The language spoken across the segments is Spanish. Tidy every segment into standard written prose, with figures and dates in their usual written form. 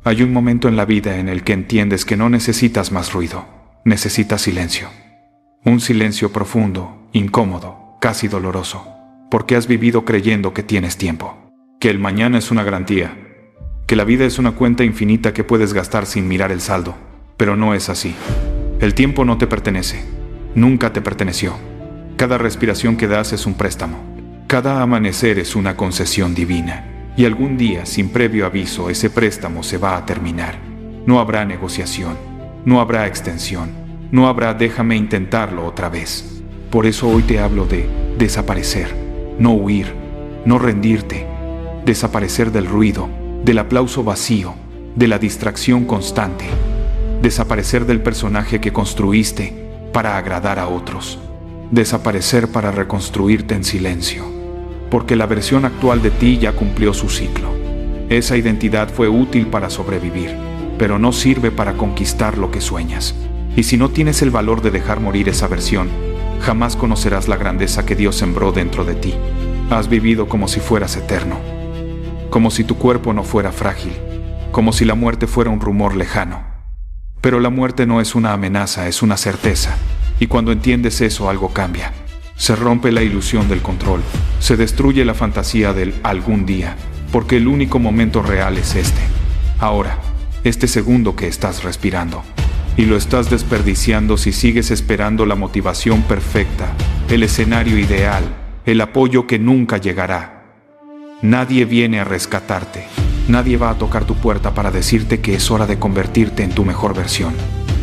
Hay un momento en la vida en el que entiendes que no necesitas más ruido, necesitas silencio. Un silencio profundo, incómodo, casi doloroso, porque has vivido creyendo que tienes tiempo, que el mañana es una garantía, que la vida es una cuenta infinita que puedes gastar sin mirar el saldo, pero no es así. El tiempo no te pertenece, nunca te perteneció. Cada respiración que das es un préstamo, cada amanecer es una concesión divina. Y algún día, sin previo aviso, ese préstamo se va a terminar. No habrá negociación, no habrá extensión, no habrá déjame intentarlo otra vez. Por eso hoy te hablo de desaparecer, no huir, no rendirte. Desaparecer del ruido, del aplauso vacío, de la distracción constante. Desaparecer del personaje que construiste para agradar a otros. Desaparecer para reconstruirte en silencio. Porque la versión actual de ti ya cumplió su ciclo. Esa identidad fue útil para sobrevivir, pero no sirve para conquistar lo que sueñas. Y si no tienes el valor de dejar morir esa versión, jamás conocerás la grandeza que Dios sembró dentro de ti. Has vivido como si fueras eterno, como si tu cuerpo no fuera frágil, como si la muerte fuera un rumor lejano. Pero la muerte no es una amenaza, es una certeza. Y cuando entiendes eso, algo cambia. Se rompe la ilusión del control, se destruye la fantasía del algún día, porque el único momento real es este, ahora, este segundo que estás respirando. Y lo estás desperdiciando si sigues esperando la motivación perfecta, el escenario ideal, el apoyo que nunca llegará. Nadie viene a rescatarte, nadie va a tocar tu puerta para decirte que es hora de convertirte en tu mejor versión.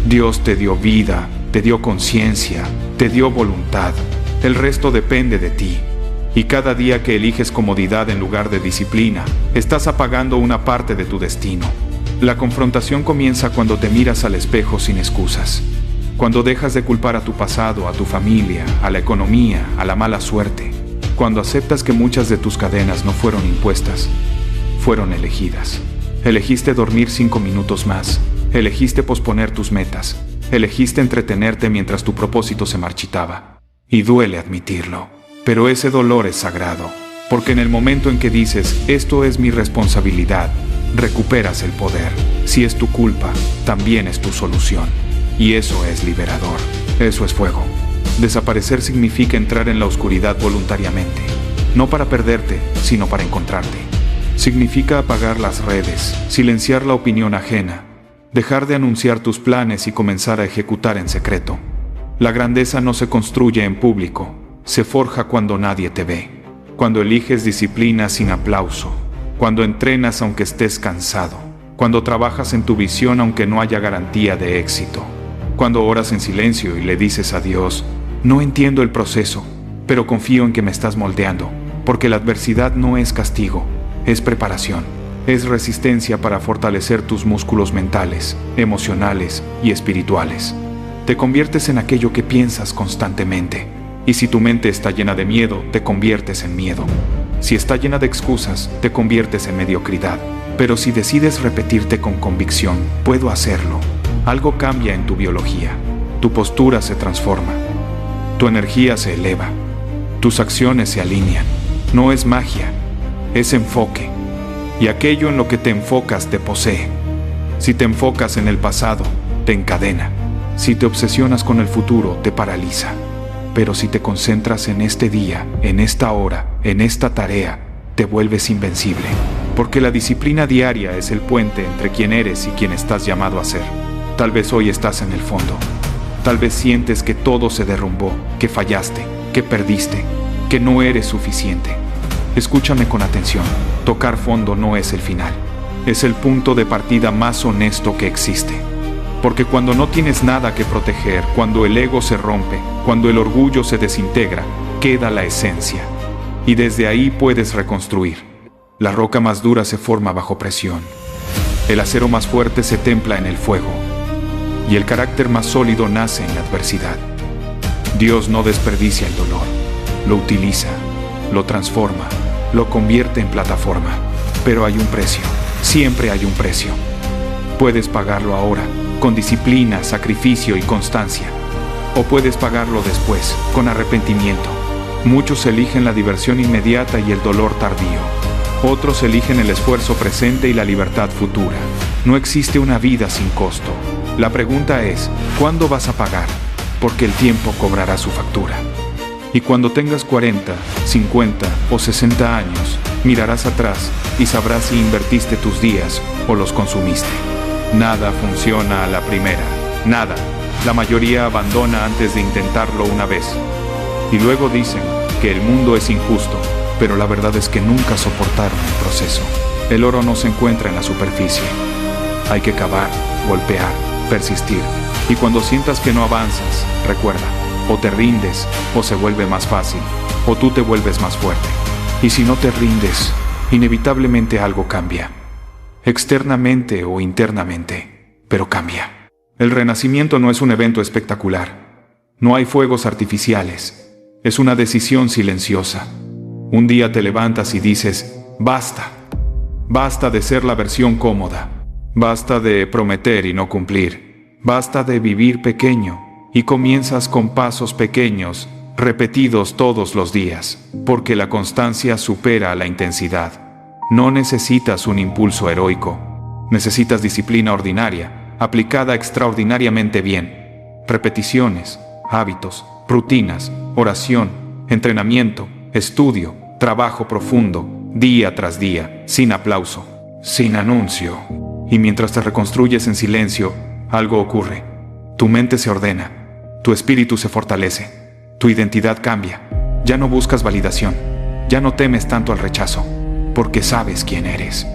Dios te dio vida, te dio conciencia, te dio voluntad. El resto depende de ti. Y cada día que eliges comodidad en lugar de disciplina, estás apagando una parte de tu destino. La confrontación comienza cuando te miras al espejo sin excusas. Cuando dejas de culpar a tu pasado, a tu familia, a la economía, a la mala suerte. Cuando aceptas que muchas de tus cadenas no fueron impuestas, fueron elegidas. Elegiste dormir 5 minutos más. Elegiste posponer tus metas. Elegiste entretenerte mientras tu propósito se marchitaba. Y duele admitirlo, pero ese dolor es sagrado, porque en el momento en que dices, esto es mi responsabilidad, recuperas el poder. Si es tu culpa, también es tu solución. Y eso es liberador, eso es fuego. Desaparecer significa entrar en la oscuridad voluntariamente, no para perderte, sino para encontrarte. Significa apagar las redes, silenciar la opinión ajena, dejar de anunciar tus planes y comenzar a ejecutar en secreto. La grandeza no se construye en público, se forja cuando nadie te ve, cuando eliges disciplina sin aplauso, cuando entrenas aunque estés cansado, cuando trabajas en tu visión aunque no haya garantía de éxito, cuando oras en silencio y le dices a Dios, no entiendo el proceso, pero confío en que me estás moldeando, porque la adversidad no es castigo, es preparación, es resistencia para fortalecer tus músculos mentales, emocionales y espirituales. Te conviertes en aquello que piensas constantemente. Y si tu mente está llena de miedo, te conviertes en miedo. Si está llena de excusas, te conviertes en mediocridad. Pero si decides repetirte con convicción, puedo hacerlo, algo cambia en tu biología. Tu postura se transforma. Tu energía se eleva. Tus acciones se alinean. No es magia, es enfoque. Y aquello en lo que te enfocas te posee. Si te enfocas en el pasado, te encadena. Si te obsesionas con el futuro, te paraliza. Pero si te concentras en este día, en esta hora, en esta tarea, te vuelves invencible. Porque la disciplina diaria es el puente entre quién eres y quién estás llamado a ser. Tal vez hoy estás en el fondo. Tal vez sientes que todo se derrumbó, que fallaste, que perdiste, que no eres suficiente. Escúchame con atención. Tocar fondo no es el final. Es el punto de partida más honesto que existe. Porque cuando no tienes nada que proteger, cuando el ego se rompe, cuando el orgullo se desintegra, queda la esencia. Y desde ahí puedes reconstruir. La roca más dura se forma bajo presión. El acero más fuerte se templa en el fuego. Y el carácter más sólido nace en la adversidad. Dios no desperdicia el dolor. Lo utiliza, lo transforma, lo convierte en plataforma. Pero hay un precio. Siempre hay un precio. Puedes pagarlo ahora, con disciplina, sacrificio y constancia. O puedes pagarlo después, con arrepentimiento. Muchos eligen la diversión inmediata y el dolor tardío. Otros eligen el esfuerzo presente y la libertad futura. No existe una vida sin costo. La pregunta es, ¿cuándo vas a pagar? Porque el tiempo cobrará su factura. Y cuando tengas 40, 50 o 60 años, mirarás atrás y sabrás si invertiste tus días o los consumiste. Nada funciona a la primera. Nada. La mayoría abandona antes de intentarlo una vez. Y luego dicen que el mundo es injusto, pero la verdad es que nunca soportaron el proceso. El oro no se encuentra en la superficie. Hay que cavar, golpear, persistir. Y cuando sientas que no avanzas, recuerda, o te rindes, o se vuelve más fácil, o tú te vuelves más fuerte. Y si no te rindes, inevitablemente algo cambia. Externamente o internamente, pero cambia. El renacimiento no es un evento espectacular. No hay fuegos artificiales. Es una decisión silenciosa. Un día te levantas y dices, basta. Basta de ser la versión cómoda. Basta de prometer y no cumplir. Basta de vivir pequeño. Y comienzas con pasos pequeños, repetidos todos los días, porque la constancia supera a la intensidad. No necesitas un impulso heroico. Necesitas disciplina ordinaria, aplicada extraordinariamente bien. Repeticiones, hábitos, rutinas, oración, entrenamiento, estudio, trabajo profundo, día tras día, sin aplauso, sin anuncio. Y mientras te reconstruyes en silencio, algo ocurre. Tu mente se ordena, tu espíritu se fortalece, tu identidad cambia. Ya no buscas validación, ya no temes tanto al rechazo, porque sabes quién eres.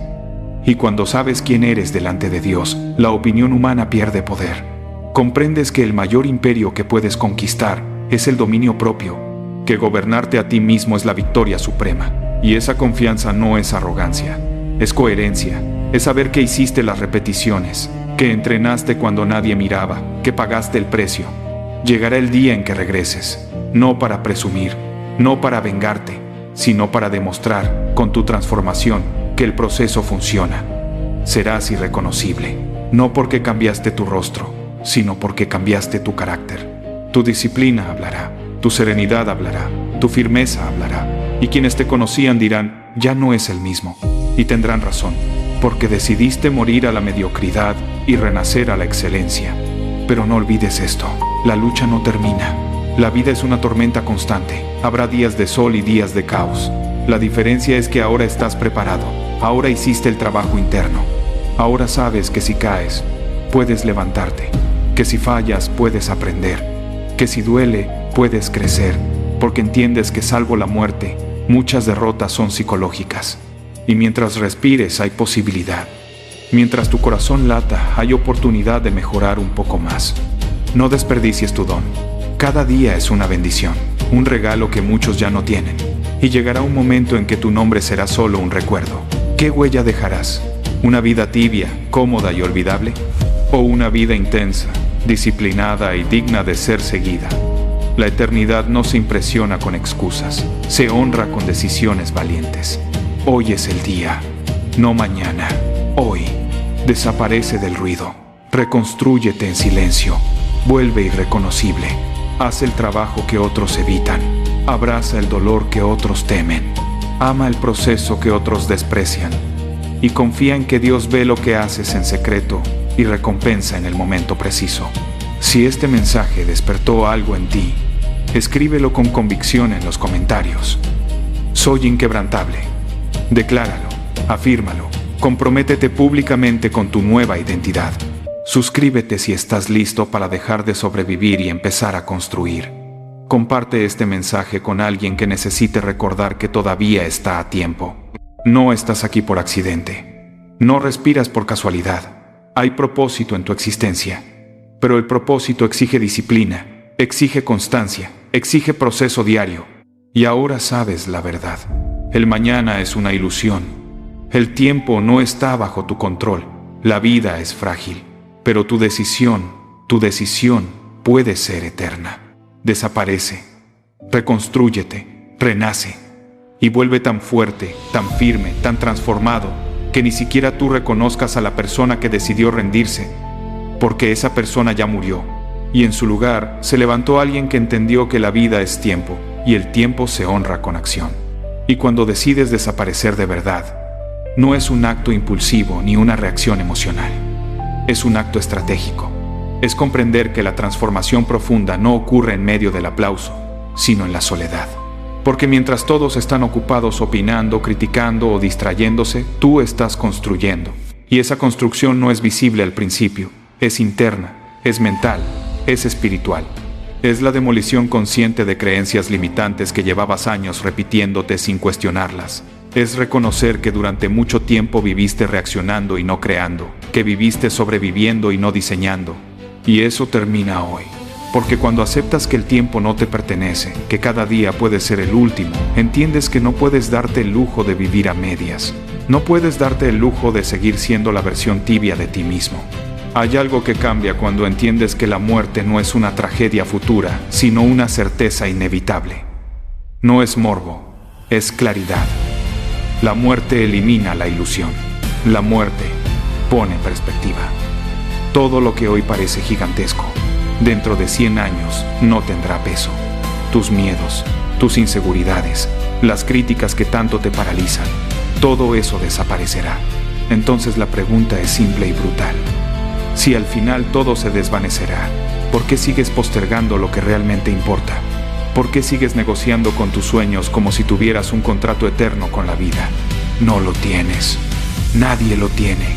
Y cuando sabes quién eres delante de Dios, la opinión humana pierde poder. Comprendes que el mayor imperio que puedes conquistar es el dominio propio, que gobernarte a ti mismo es la victoria suprema. Y esa confianza no es arrogancia, es coherencia, es saber que hiciste las repeticiones, que entrenaste cuando nadie miraba, que pagaste el precio. Llegará el día en que regreses, no para presumir, no para vengarte, sino para demostrar, con tu transformación, que el proceso funciona. Serás irreconocible, no porque cambiaste tu rostro, sino porque cambiaste tu carácter. Tu disciplina hablará, tu serenidad hablará, tu firmeza hablará, y quienes te conocían dirán, ya no es el mismo, y tendrán razón, porque decidiste morir a la mediocridad y renacer a la excelencia. Pero no olvides esto, la lucha no termina. La vida es una tormenta constante, habrá días de sol y días de caos. La diferencia es que ahora estás preparado, ahora hiciste el trabajo interno. Ahora sabes que si caes, puedes levantarte, que si fallas, puedes aprender, que si duele, puedes crecer, porque entiendes que salvo la muerte, muchas derrotas son psicológicas. Y mientras respires hay posibilidad. Mientras tu corazón lata, hay oportunidad de mejorar un poco más. No desperdicies tu don. Cada día es una bendición, un regalo que muchos ya no tienen. Y llegará un momento en que tu nombre será solo un recuerdo. ¿Qué huella dejarás? ¿Una vida tibia, cómoda y olvidable? ¿O una vida intensa, disciplinada y digna de ser seguida? La eternidad no se impresiona con excusas, se honra con decisiones valientes. Hoy es el día, no mañana, hoy. Desaparece del ruido, reconstrúyete en silencio, vuelve irreconocible, haz el trabajo que otros evitan, abraza el dolor que otros temen, ama el proceso que otros desprecian y confía en que Dios ve lo que haces en secreto y recompensa en el momento preciso. Si este mensaje despertó algo en ti, escríbelo con convicción en los comentarios. Soy inquebrantable. Decláralo, afírmalo, comprométete públicamente con tu nueva identidad. Suscríbete si estás listo para dejar de sobrevivir y empezar a construir. Comparte este mensaje con alguien que necesite recordar que todavía está a tiempo. No estás aquí por accidente. No respiras por casualidad. Hay propósito en tu existencia. Pero el propósito exige disciplina, exige constancia, exige proceso diario. Y ahora sabes la verdad. El mañana es una ilusión. El tiempo no está bajo tu control. La vida es frágil. Pero tu decisión puede ser eterna. Desaparece, reconstrúyete, renace y vuelve tan fuerte, tan firme, tan transformado que ni siquiera tú reconozcas a la persona que decidió rendirse, porque esa persona ya murió y en su lugar se levantó alguien que entendió que la vida es tiempo y el tiempo se honra con acción. Y cuando decides desaparecer de verdad, No es un acto impulsivo ni una reacción emocional. Es un acto estratégico. Es comprender que la transformación profunda no ocurre en medio del aplauso, sino en la soledad. Porque mientras todos están ocupados opinando, criticando o distrayéndose, tú estás construyendo. Y esa construcción no es visible al principio, es interna, es mental, es espiritual. Es la demolición consciente de creencias limitantes que llevabas años repitiéndote sin cuestionarlas. Es reconocer que durante mucho tiempo viviste reaccionando y no creando, que viviste sobreviviendo y no diseñando. Y eso termina hoy. Porque cuando aceptas que el tiempo no te pertenece, que cada día puede ser el último, entiendes que no puedes darte el lujo de vivir a medias. No puedes darte el lujo de seguir siendo la versión tibia de ti mismo. Hay algo que cambia cuando entiendes que la muerte no es una tragedia futura, sino una certeza inevitable. No es morbo, es claridad. La muerte elimina la ilusión. La muerte pone en perspectiva. Todo lo que hoy parece gigantesco, dentro de 100 años no tendrá peso. Tus miedos, tus inseguridades, las críticas que tanto te paralizan, todo eso desaparecerá. Entonces la pregunta es simple y brutal. Si al final todo se desvanecerá, ¿por qué sigues postergando lo que realmente importa? ¿Por qué sigues negociando con tus sueños como si tuvieras un contrato eterno con la vida? No lo tienes. Nadie lo tiene.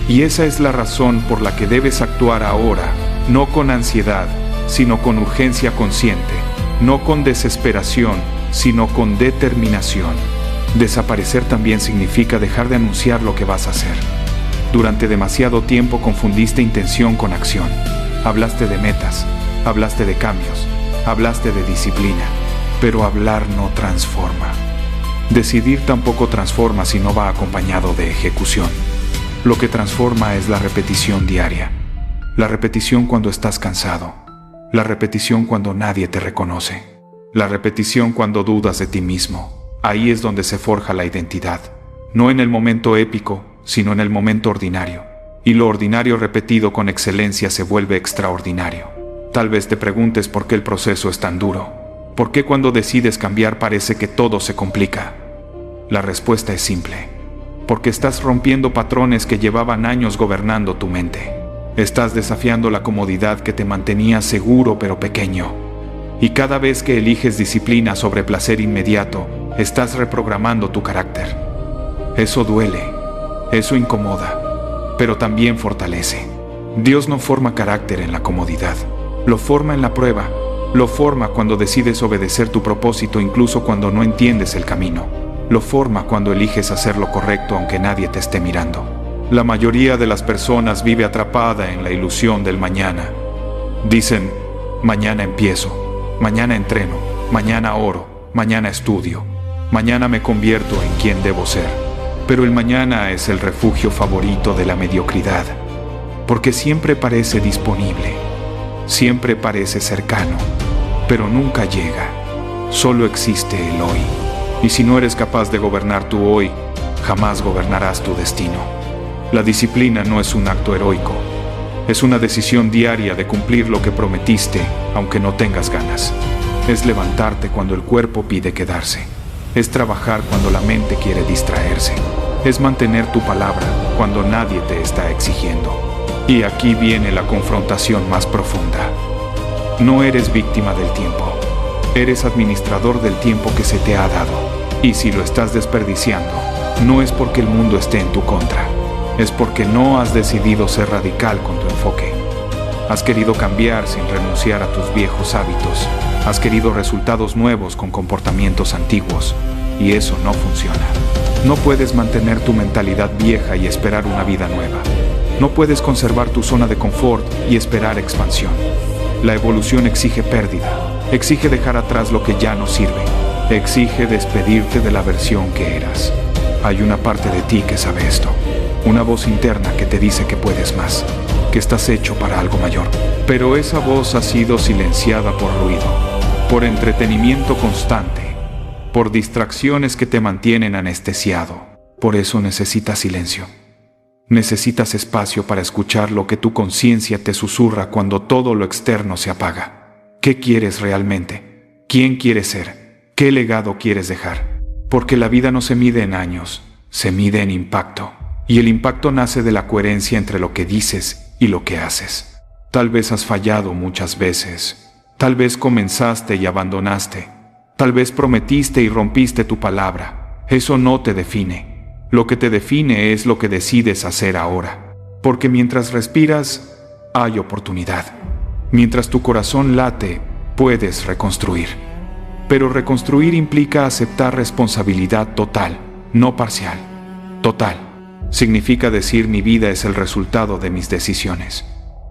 Y esa es la razón por la que debes actuar ahora, no con ansiedad, sino con urgencia consciente, no con desesperación, sino con determinación. Desaparecer también significa dejar de anunciar lo que vas a hacer. Durante demasiado tiempo confundiste intención con acción. Hablaste de metas, hablaste de cambios, hablaste de disciplina, pero hablar no transforma. Decidir tampoco transforma si no va acompañado de ejecución. Lo que transforma es la repetición diaria. La repetición cuando estás cansado. La repetición cuando nadie te reconoce. La repetición cuando dudas de ti mismo. Ahí es donde se forja la identidad. No en el momento épico, sino en el momento ordinario. Y lo ordinario repetido con excelencia se vuelve extraordinario. Tal vez te preguntes por qué el proceso es tan duro. ¿Por qué cuando decides cambiar parece que todo se complica? La respuesta es simple. Porque estás rompiendo patrones que llevaban años gobernando tu mente. Estás desafiando la comodidad que te mantenía seguro pero pequeño. Y cada vez que eliges disciplina sobre placer inmediato, estás reprogramando tu carácter. Eso duele, eso incomoda, pero también fortalece. Dios no forma carácter en la comodidad, lo forma en la prueba, lo forma cuando decides obedecer tu propósito incluso cuando no entiendes el camino. Lo forma cuando eliges hacer lo correcto aunque nadie te esté mirando. La mayoría de las personas vive atrapada en la ilusión del mañana. Dicen, mañana empiezo, mañana entreno, mañana oro, mañana estudio, mañana me convierto en quien debo ser. Pero el mañana es el refugio favorito de la mediocridad, porque siempre parece disponible, siempre parece cercano, pero nunca llega. Solo existe el hoy. Y si no eres capaz de gobernar tu hoy, jamás gobernarás tu destino. La disciplina no es un acto heroico. Es una decisión diaria de cumplir lo que prometiste, aunque no tengas ganas. Es levantarte cuando el cuerpo pide quedarse. Es trabajar cuando la mente quiere distraerse. Es mantener tu palabra cuando nadie te está exigiendo. Y aquí viene la confrontación más profunda. No eres víctima del tiempo. Eres administrador del tiempo que se te ha dado. Y si lo estás desperdiciando, no es porque el mundo esté en tu contra. Es porque no has decidido ser radical con tu enfoque. Has querido cambiar sin renunciar a tus viejos hábitos. Has querido resultados nuevos con comportamientos antiguos. Y eso no funciona. No puedes mantener tu mentalidad vieja y esperar una vida nueva. No puedes conservar tu zona de confort y esperar expansión. La evolución exige pérdida. Exige dejar atrás lo que ya no sirve. Exige despedirte de la versión que eras. Hay una parte de ti que sabe esto. Una voz interna que te dice que puedes más, que estás hecho para algo mayor. Pero esa voz ha sido silenciada por ruido, por entretenimiento constante, por distracciones que te mantienen anestesiado. Por eso necesitas silencio. Necesitas espacio para escuchar lo que tu conciencia te susurra cuando todo lo externo se apaga. ¿Qué quieres realmente? ¿Quién quieres ser? ¿Qué legado quieres dejar? Porque la vida no se mide en años, se mide en impacto, y el impacto nace de la coherencia entre lo que dices y lo que haces. Tal vez has fallado muchas veces, tal vez comenzaste y abandonaste, tal vez prometiste y rompiste tu palabra. Eso no te define. Lo que te define es lo que decides hacer ahora, porque mientras respiras, hay oportunidad. Mientras tu corazón late, puedes reconstruir. Pero reconstruir implica aceptar responsabilidad total, no parcial. Total. Significa decir mi vida es el resultado de mis decisiones.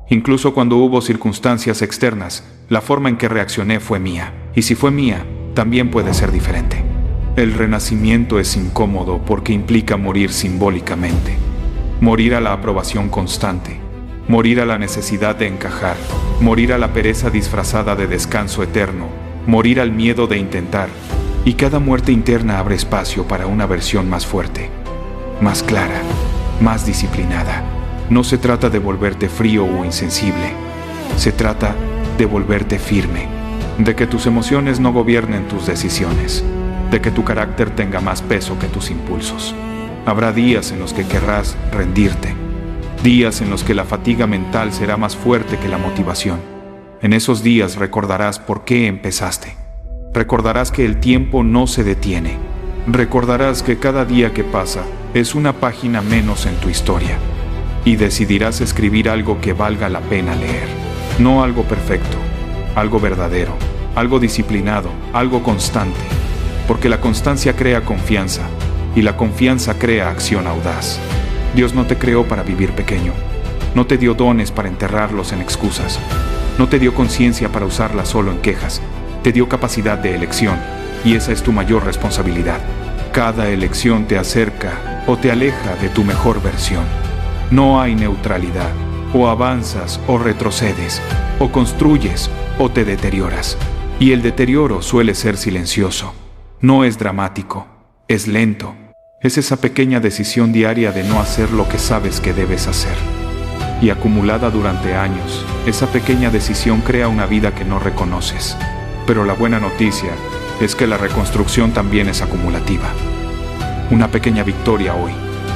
Incluso cuando hubo circunstancias externas, la forma en que reaccioné fue mía. Y si fue mía, también puede ser diferente. El renacimiento es incómodo porque implica morir simbólicamente. Morir a la aprobación constante. Morir a la necesidad de encajar. Morir a la pereza disfrazada de descanso eterno. Morir al miedo de intentar. Y cada muerte interna abre espacio para una versión más fuerte, más clara, más disciplinada. No se trata de volverte frío o insensible. Se trata de volverte firme, de que tus emociones no gobiernen tus decisiones, de que tu carácter tenga más peso que tus impulsos. Habrá días en los que querrás rendirte, días en los que la fatiga mental será más fuerte que la motivación. En esos días recordarás por qué empezaste. Recordarás que el tiempo no se detiene. Recordarás que cada día que pasa es una página menos en tu historia. Y decidirás escribir algo que valga la pena leer. No algo perfecto, algo verdadero, algo disciplinado, algo constante. Porque la constancia crea confianza, y la confianza crea acción audaz. Dios no te creó para vivir pequeño. No te dio dones para enterrarlos en excusas. No te dio conciencia para usarla solo en quejas. Te dio capacidad de elección, y esa es tu mayor responsabilidad. Cada elección te acerca o te aleja de tu mejor versión. No hay neutralidad. O avanzas o retrocedes, o construyes o te deterioras. Y el deterioro suele ser silencioso. No es dramático, es lento. Es esa pequeña decisión diaria de no hacer lo que sabes que debes hacer. Y acumulada durante años, esa pequeña decisión crea una vida que no reconoces. Pero la buena noticia es que la reconstrucción también es acumulativa. Una pequeña victoria hoy,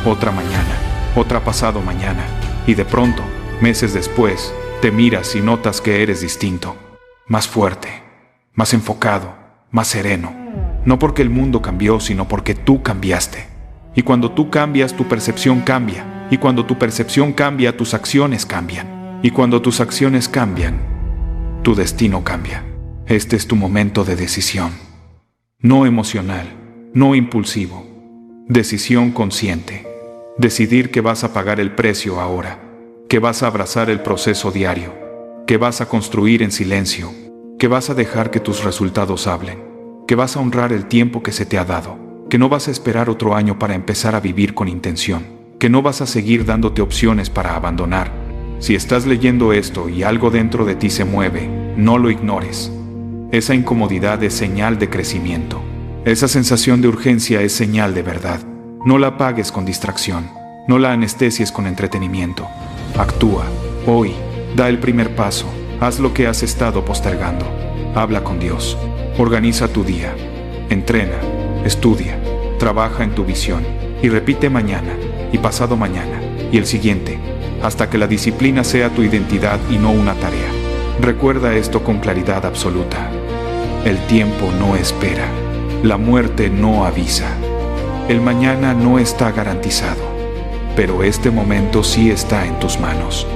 otra mañana, otra pasado mañana, y de pronto, meses después, te miras y notas que eres distinto, más fuerte, más enfocado, más sereno. No porque el mundo cambió, sino porque tú cambiaste. Y cuando tú cambias, tu percepción cambia. Y cuando tu percepción cambia, tus acciones cambian. Y cuando tus acciones cambian, tu destino cambia. Este es tu momento de decisión. No emocional, no impulsivo. Decisión consciente. Decidir que vas a pagar el precio ahora, que vas a abrazar el proceso diario, que vas a construir en silencio, que vas a dejar que tus resultados hablen, que vas a honrar el tiempo que se te ha dado, que no vas a esperar otro año para empezar a vivir con intención, que no vas a seguir dándote opciones para abandonar. Si estás leyendo esto y algo dentro de ti se mueve, no lo ignores. Esa incomodidad es señal de crecimiento. Esa sensación de urgencia es señal de verdad. No la apagues con distracción. No la anestesies con entretenimiento. Actúa. Hoy. Da el primer paso. Haz lo que has estado postergando. Habla con Dios. Organiza tu día. Entrena. Estudia. Trabaja en tu visión. Y repite mañana. Y pasado mañana. Y el siguiente. Hasta que la disciplina sea tu identidad y no una tarea. Recuerda esto con claridad absoluta. El tiempo no espera. La muerte no avisa. El mañana no está garantizado. Pero este momento sí está en tus manos.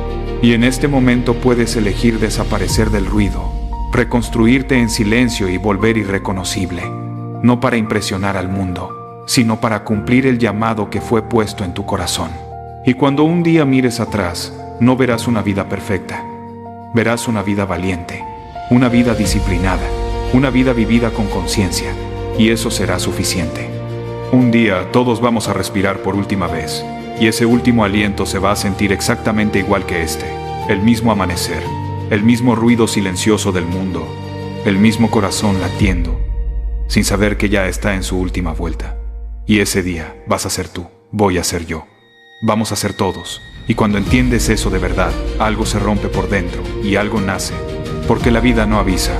Y en este momento puedes elegir desaparecer del ruido, reconstruirte en silencio y volver irreconocible. No para impresionar al mundo, sino para cumplir el llamado que fue puesto en tu corazón. Y cuando un día mires atrás, no verás una vida perfecta. Verás una vida valiente, una vida disciplinada, una vida vivida con conciencia, y eso será suficiente. Un día todos vamos a respirar por última vez, y ese último aliento se va a sentir exactamente igual que este, el mismo amanecer, el mismo ruido silencioso del mundo, el mismo corazón latiendo, sin saber que ya está en su última vuelta. Y ese día vas a ser tú, voy a ser yo. Vamos a ser todos. Y cuando entiendes eso de verdad, algo se rompe por dentro y algo nace. Porque la vida no avisa.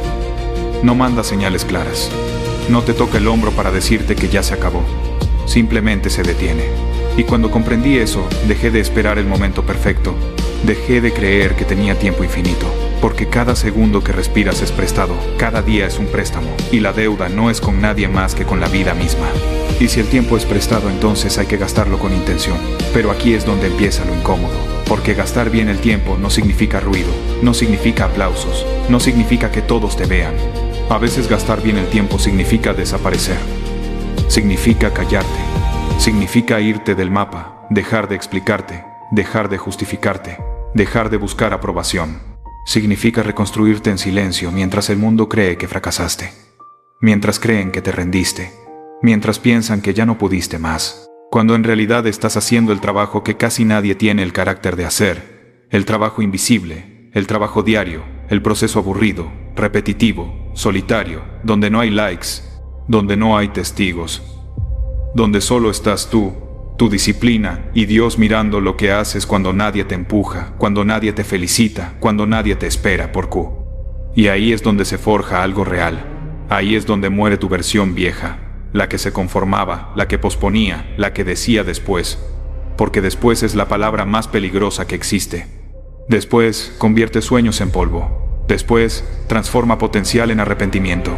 No manda señales claras. No te toca el hombro para decirte que ya se acabó. simplemente se detiene. Y cuando comprendí eso, dejé de esperar el momento perfecto. Dejé de creer que tenía tiempo infinito, porque cada segundo que respiras es prestado, cada día es un préstamo, y la deuda no es con nadie más que con la vida misma. Y si el tiempo es prestado, entonces hay que gastarlo con intención. Pero aquí es donde empieza lo incómodo, porque gastar bien el tiempo no significa ruido, no significa aplausos, no significa que todos te vean. A veces gastar bien el tiempo significa desaparecer, significa callarte, significa irte del mapa, dejar de explicarte, dejar de justificarte, dejar de buscar aprobación. Significa reconstruirte en silencio mientras el mundo cree que fracasaste, mientras creen que te rendiste, mientras piensan que ya no pudiste más, cuando en realidad estás haciendo el trabajo que casi nadie tiene el carácter de hacer, el trabajo invisible, el trabajo diario, el proceso aburrido, repetitivo, solitario, donde no hay likes, donde no hay testigos, donde solo estás tú, tu disciplina y Dios mirando lo que haces cuando nadie te empuja, cuando nadie te felicita, cuando nadie te espera por Q. Y ahí es donde se forja algo real. Ahí es donde muere tu versión vieja, la que se conformaba, la que posponía, la que decía después. Porque después es la palabra más peligrosa que existe. Después convierte sueños en polvo. Después transforma potencial en arrepentimiento.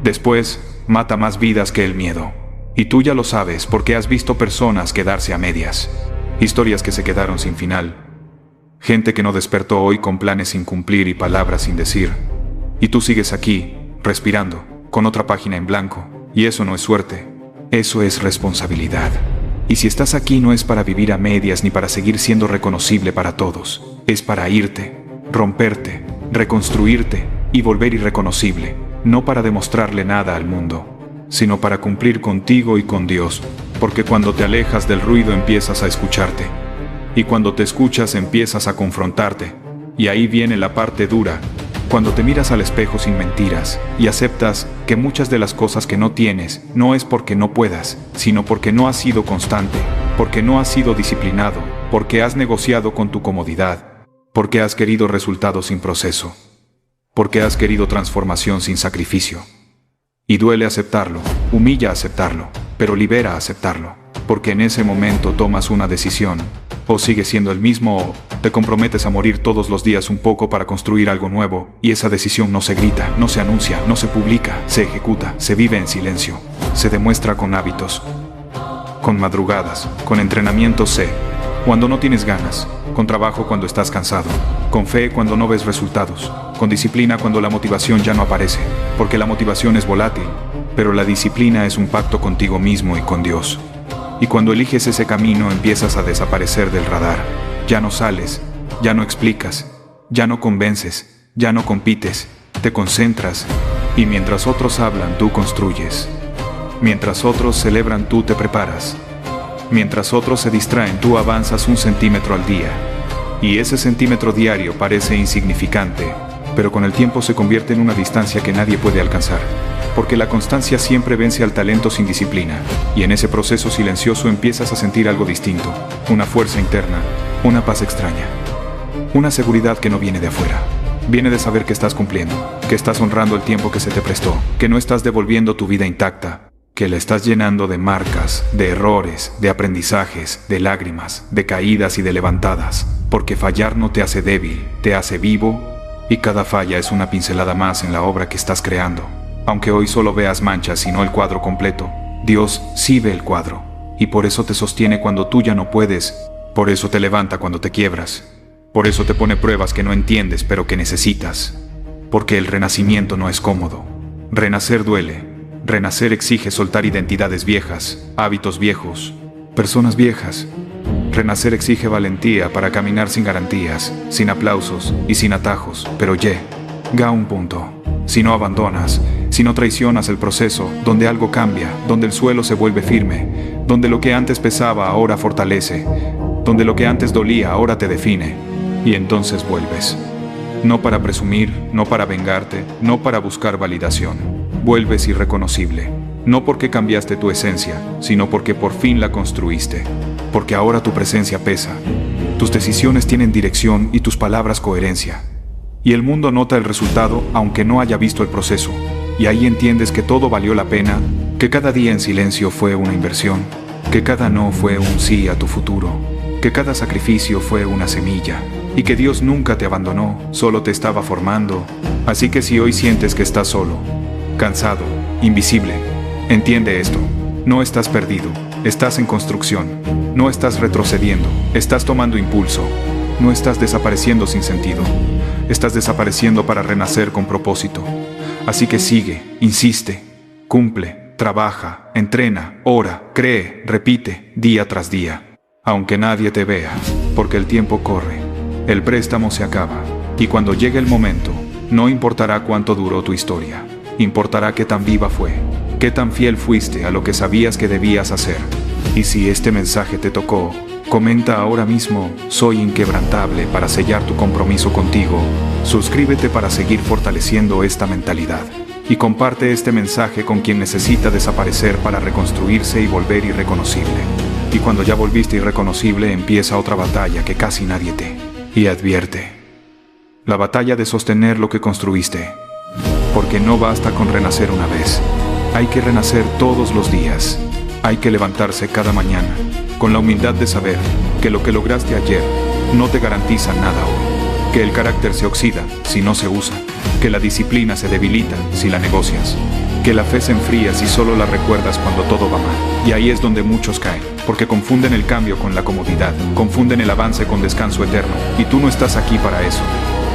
Después mata más vidas que el miedo. Y tú ya lo sabes porque has visto personas quedarse a medias. Historias que se quedaron sin final. Gente que no despertó hoy con planes sin cumplir y palabras sin decir. Y tú sigues aquí, respirando, con otra página en blanco. Y eso no es suerte, eso es responsabilidad. Y si estás aquí no es para vivir a medias ni para seguir siendo reconocible para todos. Es para irte, romperte, reconstruirte y volver irreconocible. No para demostrarle nada al mundo, sino para cumplir contigo y con Dios, porque cuando te alejas del ruido empiezas a escucharte, y cuando te escuchas empiezas a confrontarte, y ahí viene la parte dura, cuando te miras al espejo sin mentiras, y aceptas que muchas de las cosas que no tienes no es porque no puedas, sino porque no has sido constante, porque no has sido disciplinado, porque has negociado con tu comodidad, porque has querido resultados sin proceso, porque has querido transformación sin sacrificio. Y duele aceptarlo, humilla aceptarlo, pero libera aceptarlo, porque en ese momento tomas una decisión, o sigues siendo el mismo o te comprometes a morir todos los días un poco para construir algo nuevo, y esa decisión no se grita, no se anuncia, no se publica, se ejecuta, se vive en silencio, se demuestra con hábitos, con madrugadas, con entrenamiento cuando no tienes ganas, con trabajo cuando estás cansado, con fe cuando no ves resultados, con disciplina cuando la motivación ya no aparece, porque la motivación es volátil, pero la disciplina es un pacto contigo mismo y con Dios. Y cuando eliges ese camino empiezas a desaparecer del radar. Ya no sales, ya no explicas, ya no convences, ya no compites, te concentras, y mientras otros hablan tú construyes. Mientras otros celebran tú te preparas. Mientras otros se distraen tú avanzas 1 centímetro al día. Y ese centímetro diario parece insignificante, pero con el tiempo se convierte en una distancia que nadie puede alcanzar. Porque la constancia siempre vence al talento sin disciplina, y en ese proceso silencioso empiezas a sentir algo distinto, una fuerza interna, una paz extraña, una seguridad que no viene de afuera. Viene de saber que estás cumpliendo, que estás honrando el tiempo que se te prestó, que no estás devolviendo tu vida intacta, que la estás llenando de marcas, de errores, de aprendizajes, de lágrimas, de caídas y de levantadas, porque fallar no te hace débil, te hace vivo, y cada falla es una pincelada más en la obra que estás creando. Aunque hoy solo veas manchas y no el cuadro completo, Dios sí ve el cuadro, y por eso te sostiene cuando tú ya no puedes, por eso te levanta cuando te quiebras, por eso te pone pruebas que no entiendes pero que necesitas, porque el renacimiento no es cómodo. Renacer duele. Renacer exige soltar identidades viejas, hábitos viejos, personas viejas. Renacer exige valentía para caminar sin garantías, sin aplausos y sin atajos, pero llega un punto. Si no abandonas, si no traicionas el proceso, donde algo cambia, donde el suelo se vuelve firme, donde lo que antes pesaba ahora fortalece, donde lo que antes dolía ahora te define, y entonces vuelves. No para presumir, no para vengarte, no para buscar validación. Vuelves irreconocible, no porque cambiaste tu esencia, sino porque por fin la construiste, porque ahora tu presencia pesa, tus decisiones tienen dirección y tus palabras coherencia, y el mundo nota el resultado aunque no haya visto el proceso, y ahí entiendes que todo valió la pena, que cada día en silencio fue una inversión, que cada no fue un sí a tu futuro, que cada sacrificio fue una semilla, y que Dios nunca te abandonó, solo te estaba formando. Así que si hoy sientes que estás solo, cansado, invisible, entiende esto: no estás perdido, estás en construcción, no estás retrocediendo, estás tomando impulso, no estás desapareciendo sin sentido, estás desapareciendo para renacer con propósito. Así que sigue, insiste, cumple, trabaja, entrena, ora, cree, repite, día tras día, aunque nadie te vea, porque el tiempo corre, el préstamo se acaba, y cuando llegue el momento, no importará cuánto duró tu historia, importará qué tan viva fue, qué tan fiel fuiste a lo que sabías que debías hacer. Y si este mensaje te tocó, comenta ahora mismo: soy inquebrantable, para sellar tu compromiso contigo. Suscríbete para seguir fortaleciendo esta mentalidad. Y comparte este mensaje con quien necesita desaparecer para reconstruirse y volver irreconocible. Y cuando ya volviste irreconocible, empieza otra batalla que casi nadie te. Y advierte: la batalla de sostener lo que construiste. Porque no basta con renacer una vez. Hay que renacer todos los días. Hay que levantarse cada mañana, con la humildad de saber que lo que lograste ayer no te garantiza nada hoy. Que el carácter se oxida si no se usa. Que la disciplina se debilita si la negocias. Que la fe se enfría si solo la recuerdas cuando todo va mal. Y ahí es donde muchos caen, porque confunden el cambio con la comodidad, confunden el avance con descanso eterno. Y tú no estás aquí para eso.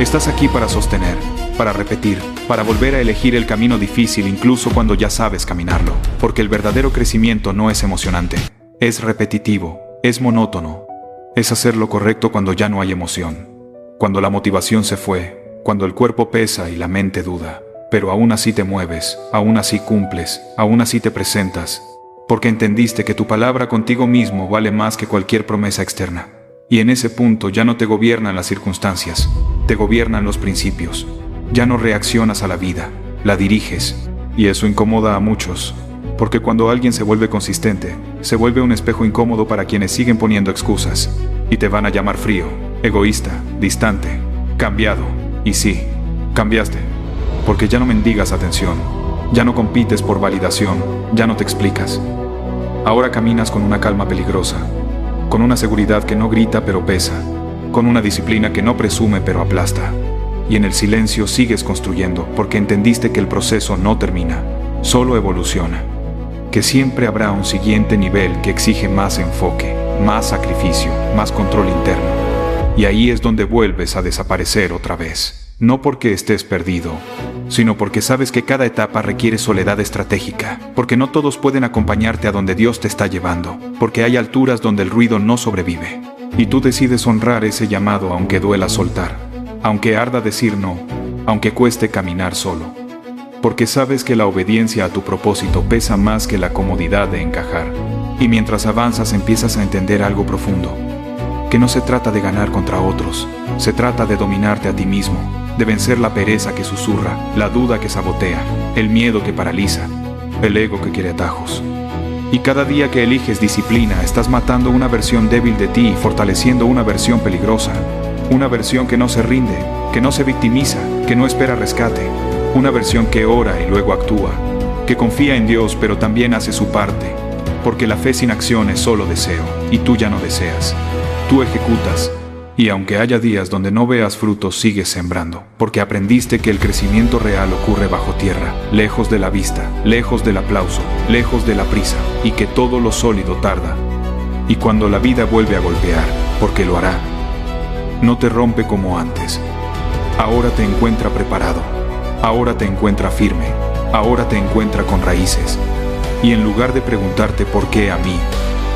Estás aquí para sostener, para repetir, para volver a elegir el camino difícil incluso cuando ya sabes caminarlo. Porque el verdadero crecimiento no es emocionante, es repetitivo, es monótono. Es hacer lo correcto cuando ya no hay emoción, cuando la motivación se fue, cuando el cuerpo pesa y la mente duda. Pero aún así te mueves, aún así cumples, aún así te presentas, porque entendiste que tu palabra contigo mismo vale más que cualquier promesa externa. Y en ese punto ya no te gobiernan las circunstancias, te gobiernan los principios. Ya no reaccionas a la vida, la diriges. Y eso incomoda a muchos, porque cuando alguien se vuelve consistente, se vuelve un espejo incómodo para quienes siguen poniendo excusas. Y te van a llamar frío, egoísta, distante, cambiado. Y sí, cambiaste, porque ya no mendigas atención, ya no compites por validación, ya no te explicas. Ahora caminas con una calma peligrosa, con una seguridad que no grita pero pesa, con una disciplina que no presume pero aplasta. Y en el silencio sigues construyendo, porque entendiste que el proceso no termina, solo evoluciona. Que siempre habrá un siguiente nivel que exige más enfoque, más sacrificio, más control interno. Y ahí es donde vuelves a desaparecer otra vez. No porque estés perdido, sino porque sabes que cada etapa requiere soledad estratégica, porque no todos pueden acompañarte a donde Dios te está llevando, porque hay alturas donde el ruido no sobrevive. Y tú decides honrar ese llamado aunque duela soltar, aunque arda decir no, aunque cueste caminar solo. Porque sabes que la obediencia a tu propósito pesa más que la comodidad de encajar. Y mientras avanzas empiezas a entender algo profundo, que no se trata de ganar contra otros, se trata de dominarte a ti mismo, de vencer la pereza que susurra, la duda que sabotea, el miedo que paraliza, el ego que quiere atajos. Y cada día que eliges disciplina, estás matando una versión débil de ti y fortaleciendo una versión peligrosa. Una versión que no se rinde, que no se victimiza, que no espera rescate. Una versión que ora y luego actúa, que confía en Dios pero también hace su parte. Porque la fe sin acción es solo deseo, y tú ya no deseas. Tú ejecutas. Y aunque haya días donde no veas frutos, sigues sembrando, porque aprendiste que el crecimiento real ocurre bajo tierra, lejos de la vista, lejos del aplauso, lejos de la prisa, y que todo lo sólido tarda. Y cuando la vida vuelve a golpear, porque lo hará, no te rompe como antes. Ahora te encuentra preparado, ahora te encuentra firme, ahora te encuentra con raíces. Y en lugar de preguntarte por qué a mí,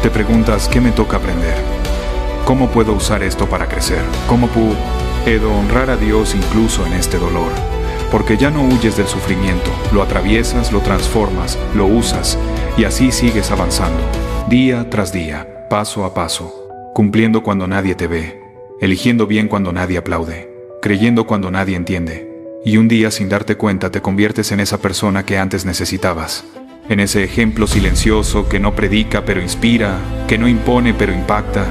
te preguntas qué me toca aprender. ¿Cómo puedo usar esto para crecer? ¿Cómo puedo honrar a Dios incluso en este dolor? Porque ya no huyes del sufrimiento, lo atraviesas, lo transformas, lo usas, y así sigues avanzando, día tras día, paso a paso, cumpliendo cuando nadie te ve, eligiendo bien cuando nadie aplaude, creyendo cuando nadie entiende. Y un día, sin darte cuenta, te conviertes en esa persona que antes necesitabas, en ese ejemplo silencioso que no predica pero inspira, que no impone pero impacta.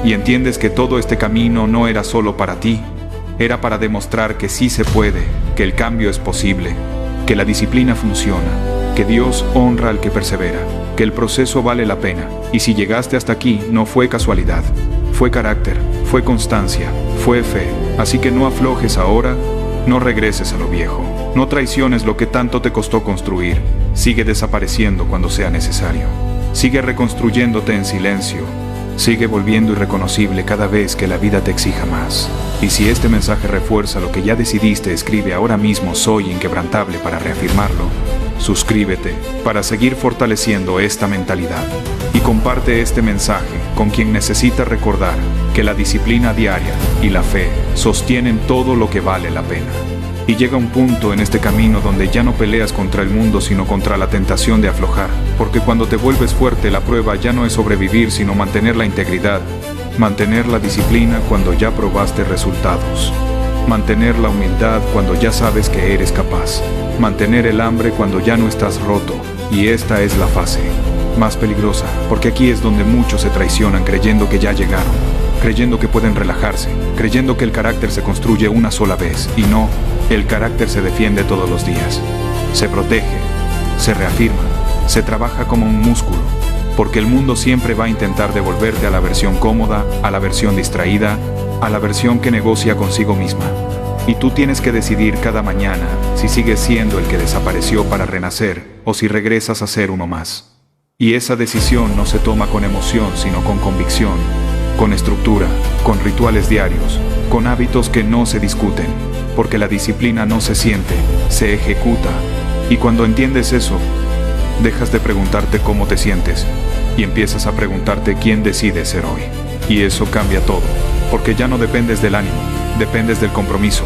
Y entiendes que todo este camino no era solo para ti, era para demostrar que sí se puede, que el cambio es posible, que la disciplina funciona, que Dios honra al que persevera, que el proceso vale la pena, y si llegaste hasta aquí no fue casualidad, fue carácter, fue constancia, fue fe, así que no aflojes ahora, no regreses a lo viejo, no traiciones lo que tanto te costó construir, sigue desapareciendo cuando sea necesario, sigue reconstruyéndote en silencio, sigue volviendo irreconocible cada vez que la vida te exija más. Y si este mensaje refuerza lo que ya decidiste, escribe ahora mismo "Soy inquebrantable" para reafirmarlo. Suscríbete para seguir fortaleciendo esta mentalidad. Y comparte este mensaje con quien necesita recordar que la disciplina diaria y la fe sostienen todo lo que vale la pena. Y llega un punto en este camino donde ya no peleas contra el mundo sino contra la tentación de aflojar, porque cuando te vuelves fuerte la prueba ya no es sobrevivir sino mantener la integridad, mantener la disciplina cuando ya probaste resultados, mantener la humildad cuando ya sabes que eres capaz, mantener el hambre cuando ya no estás roto, y esta es la fase más peligrosa, porque aquí es donde muchos se traicionan creyendo que ya llegaron, creyendo que pueden relajarse, creyendo que el carácter se construye una sola vez, y no, el carácter se defiende todos los días, se protege, se reafirma, se trabaja como un músculo, porque el mundo siempre va a intentar devolverte a la versión cómoda, a la versión distraída, a la versión que negocia consigo misma. Y tú tienes que decidir cada mañana si sigues siendo el que desapareció para renacer o si regresas a ser uno más. Y esa decisión no se toma con emoción, sino con convicción, con estructura, con rituales diarios, con hábitos que no se discuten, porque la disciplina no se siente, se ejecuta. Y cuando entiendes eso, dejas de preguntarte cómo te sientes y empiezas a preguntarte quién decides ser hoy. Y eso cambia todo, porque ya no dependes del ánimo, dependes del compromiso.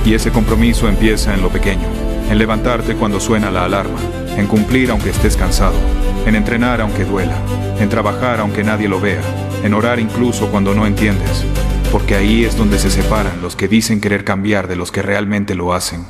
Y ese compromiso empieza en lo pequeño, en levantarte cuando suena la alarma, en cumplir aunque estés cansado, en entrenar aunque duela, en trabajar aunque nadie lo vea, en orar incluso cuando no entiendes, porque ahí es donde se separan los que dicen querer cambiar de los que realmente lo hacen.